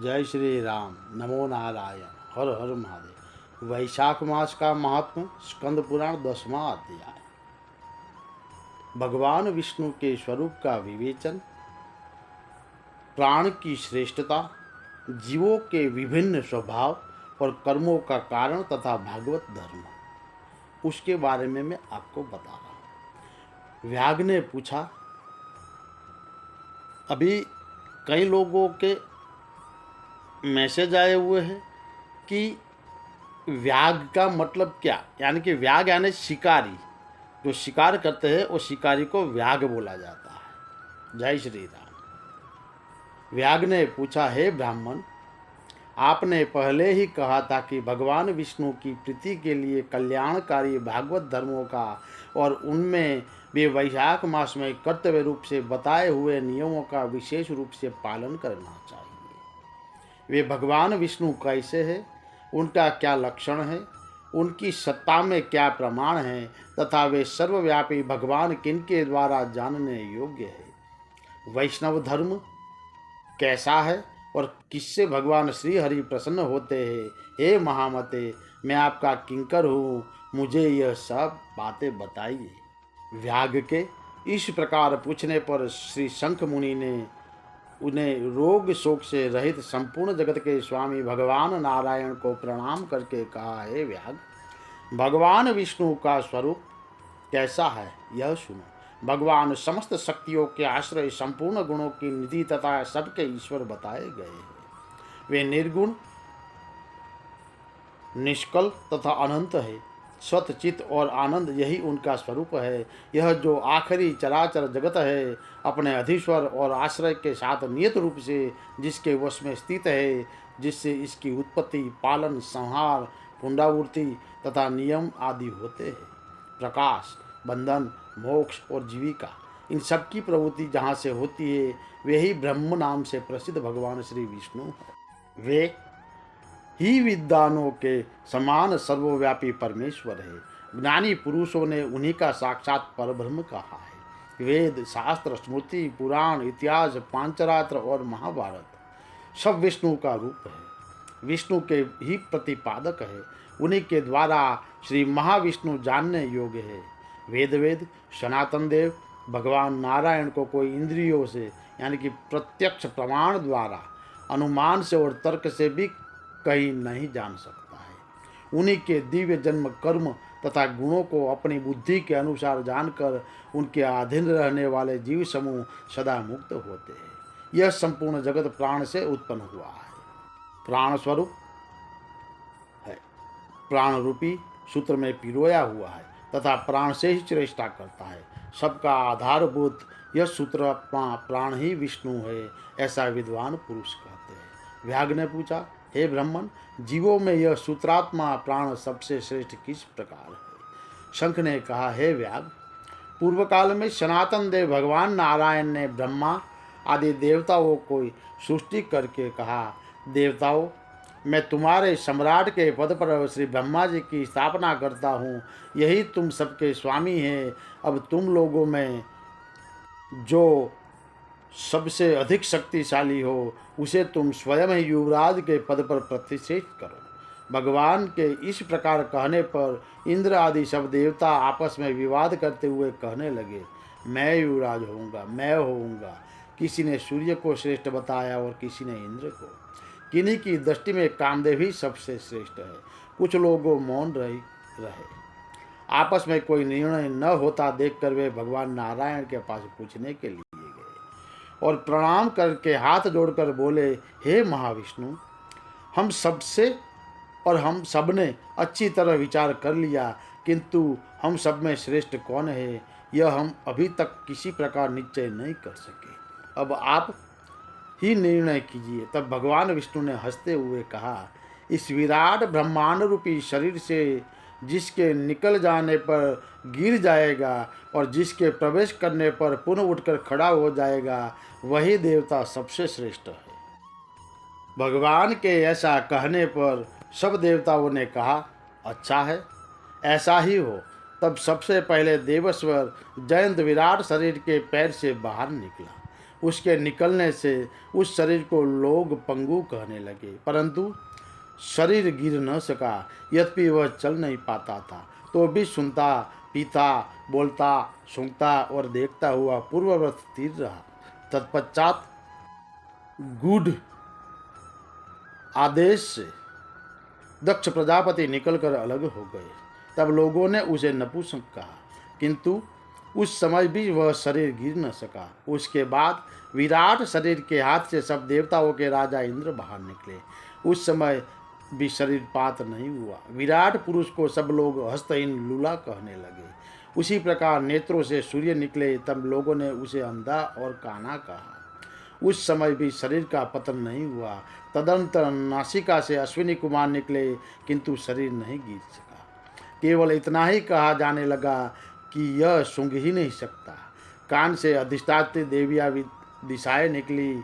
जय श्री राम। नमो नारायण। हर हर महादेव। वैशाख मास का महात्म। स्कंद पुराण 10वां अध्याय। भगवान विष्णु के स्वरूप का विवेचन, प्राण की श्रेष्ठता, जीवों के विभिन्न स्वभाव और कर्मों का कारण तथा भागवत धर्म, उसके बारे में मैं आपको बता रहा हूँ। व्याग ने पूछा, अभी कई लोगों के मैसेज आए हुए हैं कि व्याग का मतलब क्या, यानी कि व्याग यानी शिकारी, जो शिकार करते हैं वो शिकारी को व्याग बोला जाता है। जय श्री राम। व्याग ने पूछा, हे ब्राह्मण, आपने पहले ही कहा था कि भगवान विष्णु की प्रीति के लिए कल्याणकारी भागवत धर्मों का और उनमें भी वैशाख मास में कर्तव्य रूप से बताए हुए नियमों का विशेष रूप से पालन करना चाहिए। वे भगवान विष्णु कैसे हैं, उनका क्या लक्षण है, उनकी सत्ता में क्या प्रमाण है तथा वे सर्वव्यापी भगवान किनके द्वारा जानने योग्य है। वैष्णव धर्म कैसा है और किससे भगवान श्री हरि प्रसन्न होते हैं। हे महामते, मैं आपका किंकर हूँ, मुझे यह सब बातें बताइए। व्याग के इस प्रकार पूछने पर श्री शंख मुनि ने उन्हें रोग शोक से रहित संपूर्ण जगत के स्वामी भगवान नारायण को प्रणाम करके कहा, हे व्याग, भगवान विष्णु का स्वरूप कैसा है यह सुनो। भगवान समस्त शक्तियों के आश्रय, संपूर्ण गुणों की निधि तथा सबके ईश्वर बताए गए हैं। वे निर्गुण, निष्कल तथा अनंत है। स्वत चित और आनंद यही उनका स्वरूप है। यह जो आखिरी चराचर जगत है, अपने अधीश्वर और आश्रय के साथ नियत रूप से जिसके वश में स्थित है, जिससे इसकी उत्पत्ति, पालन, संहार, पुनरावृत्ति तथा नियम आदि होते हैं। प्रकाश, बंधन, मोक्ष और जीविका, इन सब की प्रवृत्ति जहाँ से होती है, वे ही ब्रह्म नाम से प्रसिद्ध भगवान श्री विष्णु है। वे ही विद्वानों के समान सर्वव्यापी परमेश्वर है। ज्ञानी पुरुषों ने उन्हीं का साक्षात परब्रह्म कहा है। वेद, शास्त्र, स्मृति, पुराण, इतिहास, पांचरात्र और महाभारत सब विष्णु का रूप है, विष्णु के ही प्रतिपादक है। उन्हीं के द्वारा श्री महाविष्णु जानने योग्य है। वेद सनातन देव भगवान नारायण को कोई इंद्रियों से, यानी कि प्रत्यक्ष प्रमाण द्वारा, अनुमान से और तर्क से भी कहीं नहीं जान सकता है। उन्हीं के दिव्य जन्म, कर्म तथा गुणों को अपनी बुद्धि के अनुसार जानकर उनके अधीन रहने वाले जीव समूह सदा मुक्त होते हैं। यह संपूर्ण जगत प्राण से उत्पन्न हुआ है, प्राण स्वरूप है, प्राण रूपी सूत्र में पिरोया हुआ है तथा प्राण से ही चेष्टा करता है। सबका आधारभूत यह सूत्र प्राण ही विष्णु है, ऐसा विद्वान पुरुष कहते हैं। व्याग ने पूछा, हे ब्राह्मण, जीवों में यह सूत्रात्मा प्राण सबसे श्रेष्ठ किस प्रकार है। शंख ने कहा, हे व्याग, पूर्व काल में सनातन देव भगवान नारायण ने ब्रह्मा आदि देवताओं को सृष्टि करके कहा, देवताओं, मैं तुम्हारे सम्राट के पद पर श्री ब्रह्मा जी की स्थापना करता हूँ। यही तुम सबके स्वामी हैं। अब तुम लोगों में जो सबसे अधिक शक्तिशाली हो, उसे तुम स्वयं ही युवराज के पद पर प्रतिष्ठित करो। भगवान के इस प्रकार कहने पर इंद्र आदि सब देवता आपस में विवाद करते हुए कहने लगे, मैं युवराज होऊंगा, मैं होऊंगा। किसी ने सूर्य को श्रेष्ठ बताया और किसी ने इंद्र को। किन्हीं की दृष्टि में कामदेव ही सबसे श्रेष्ठ है। कुछ लोगों मौन रहे। आपस में कोई निर्णय न होता देखकर वे भगवान नारायण के पास पूछने के लिए गए और प्रणाम करके हाथ जोड़कर बोले, हे महाविष्णु, हम सबने अच्छी तरह विचार कर लिया, किंतु हम सब में श्रेष्ठ कौन है यह हम अभी तक किसी प्रकार निश्चय नहीं कर सके। अब आप ही निर्णय कीजिए। तब भगवान विष्णु ने हंसते हुए कहा, इस विराट ब्रह्मांड रूपी शरीर से जिसके निकल जाने पर गिर जाएगा और जिसके प्रवेश करने पर पुनः उठकर खड़ा हो जाएगा, वही देवता सबसे श्रेष्ठ है। भगवान के ऐसा कहने पर सब देवताओं ने कहा, अच्छा है, ऐसा ही हो। तब सबसे पहले देवस्वर जयंत विराट शरीर के पैर से बाहर निकला। उसके निकलने से उस शरीर को लोग पंगु कहने लगे, परंतु शरीर गिर न सका। यद्यपि वह चल नहीं पाता था, तो भी सुनता, पीता, बोलता, सूंघता और देखता हुआ पूर्ववत स्थिर रहा। तत्पश्चात गूढ़ आदेश से दक्ष प्रजापति निकलकर अलग हो गए। तब लोगों ने उसे नपुंसक कहा, किंतु उस समय भी वह शरीर गिर न सका। उसके बाद विराट शरीर के हाथ से सब देवताओं के राजा इंद्र बाहर निकले। उस समय भी शरीर पात नहीं हुआ। विराट पुरुष को सब लोग हस्तहीन लूला कहने लगे। उसी प्रकार नेत्रों से सूर्य निकले, तब लोगों ने उसे अंधा और काना कहा। उस समय भी शरीर का पतन नहीं हुआ। तदनंतर नासिका से अश्विनी कुमार निकले, किंतु शरीर नहीं गिर सका। केवल इतना ही कहा जाने लगा कि यह सूंघ ही नहीं सकता। कान से अधिष्ठात्री देवियाँ दिशाएं निकली।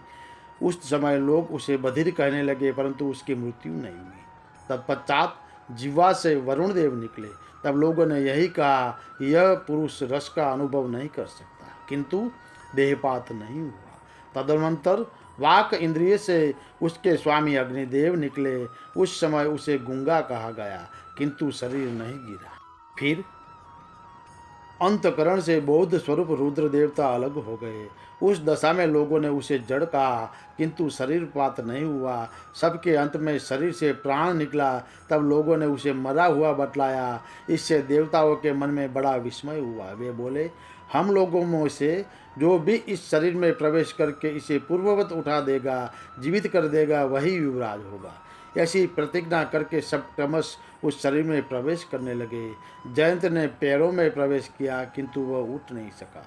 उस समय लोग उसे बधिर कहने लगे, परंतु उसकी मृत्यु नहीं हुई। तत्पश्चात जिह्वा से वरुण देव निकले। तब लोगों ने यही कहा कि यह पुरुष रस का अनुभव नहीं कर सकता, किंतु देहपात नहीं हुआ। तदनंतर वाक इंद्रिय से उसके स्वामी अग्निदेव निकले। उस समय उसे गूंगा कहा गया, किंतु शरीर नहीं गिरा। फिर अंतकरण से बौद्ध स्वरूप रुद्र देवता अलग हो गए। उस दशा में लोगों ने उसे जड़ कहा, किंतु शरीरपात नहीं हुआ। सबके अंत में शरीर से प्राण निकला। तब लोगों ने उसे मरा हुआ बतलाया। इससे देवताओं के मन में बड़ा विस्मय हुआ। वे बोले, हम लोगों में से जो भी इस शरीर में प्रवेश करके इसे पूर्ववत उठा देगा, जीवित कर देगा, वही युवराज होगा। ऐसी प्रतिज्ञा करके सब क्रमश उस शरीर में प्रवेश करने लगे। जयंत ने पैरों में प्रवेश किया, किंतु वह उठ नहीं सका।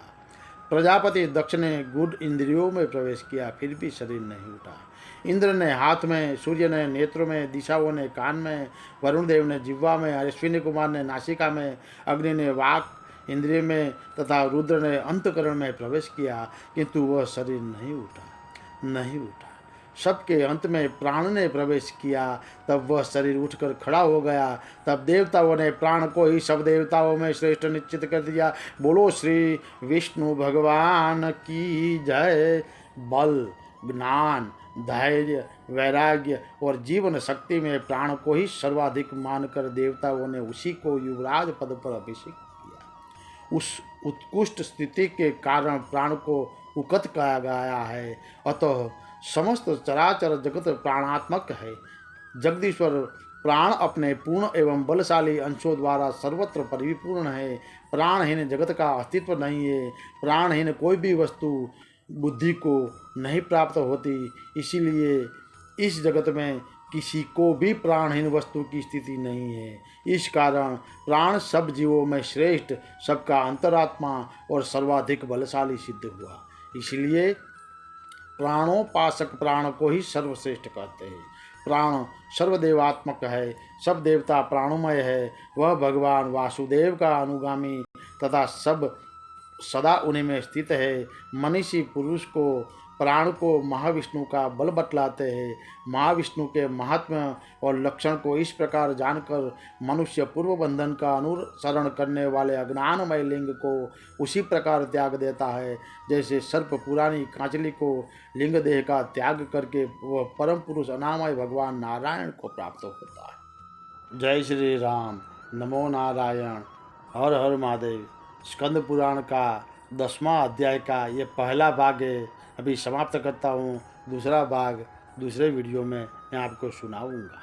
प्रजापति दक्ष ने गूढ़ इंद्रियों में प्रवेश किया, फिर भी शरीर नहीं उठा। इंद्र ने हाथ में, सूर्य ने नेत्रों में, दिशाओं ने कान में, वरुण देव ने जिह्वा में, अश्विनी कुमार ने नासिका में, अग्नि ने वाक इंद्रिय में तथा रुद्र ने अंतकरण में प्रवेश किया, किंतु वह शरीर नहीं उठा। सबके अंत में प्राण ने प्रवेश किया। तब वह शरीर उठकर खड़ा हो गया। तब देवताओं ने प्राण को ही सब देवताओं में श्रेष्ठ निश्चित कर दिया। बोलो श्री विष्णु भगवान की जय। बल, ज्ञान, धैर्य, वैराग्य और जीवन शक्ति में प्राण को ही सर्वाधिक मानकर देवताओं ने उसी को युवराज पद पर अभिषेक किया। उस उत्कृष्ट स्थिति के कारण प्राण को उकत कहा गया है। अतः समस्त चराचर जगत प्राणात्मक है। जगदीश्वर प्राण अपने पूर्ण एवं बलशाली अंशों द्वारा सर्वत्र परिपूर्ण है। प्राणहीन जगत का अस्तित्व नहीं है। प्राणहीन कोई भी वस्तु बुद्धि को नहीं प्राप्त होती। इसीलिए इस जगत में किसी को भी प्राणहीन वस्तु की स्थिति नहीं है। इस कारण प्राण सब जीवों में श्रेष्ठ, सबका अंतरात्मा और सर्वाधिक बलशाली सिद्ध हुआ। इसलिए प्राणोपासक प्राण को ही सर्वश्रेष्ठ कहते हैं। प्राण सर्वदेवात्मक है। सब देवता प्राणोमय है। वह भगवान वासुदेव का अनुगामी तथा सब सदा उन्हीं में स्थित है। मनीषी पुरुष को प्राण को महाविष्णु का बल बतलाते हैं। महाविष्णु के महात्म्य और लक्षण को इस प्रकार जानकर मनुष्य पूर्व बंधन का अनुसरण करने वाले अज्ञानमय लिंग को उसी प्रकार त्याग देता है, जैसे सर्प पुरानी कांचली को लिंग देह का त्याग करके वह परम पुरुष अनामय भगवान नारायण को प्राप्त होता है। जय श्री राम। नमो नारायण। हर हर महादेव। स्कंद पुराण का 10वां अध्याय का ये पहला भाग है। अभी समाप्त करता हूँ। दूसरा भाग दूसरे वीडियो में मैं आपको सुनाऊंगा।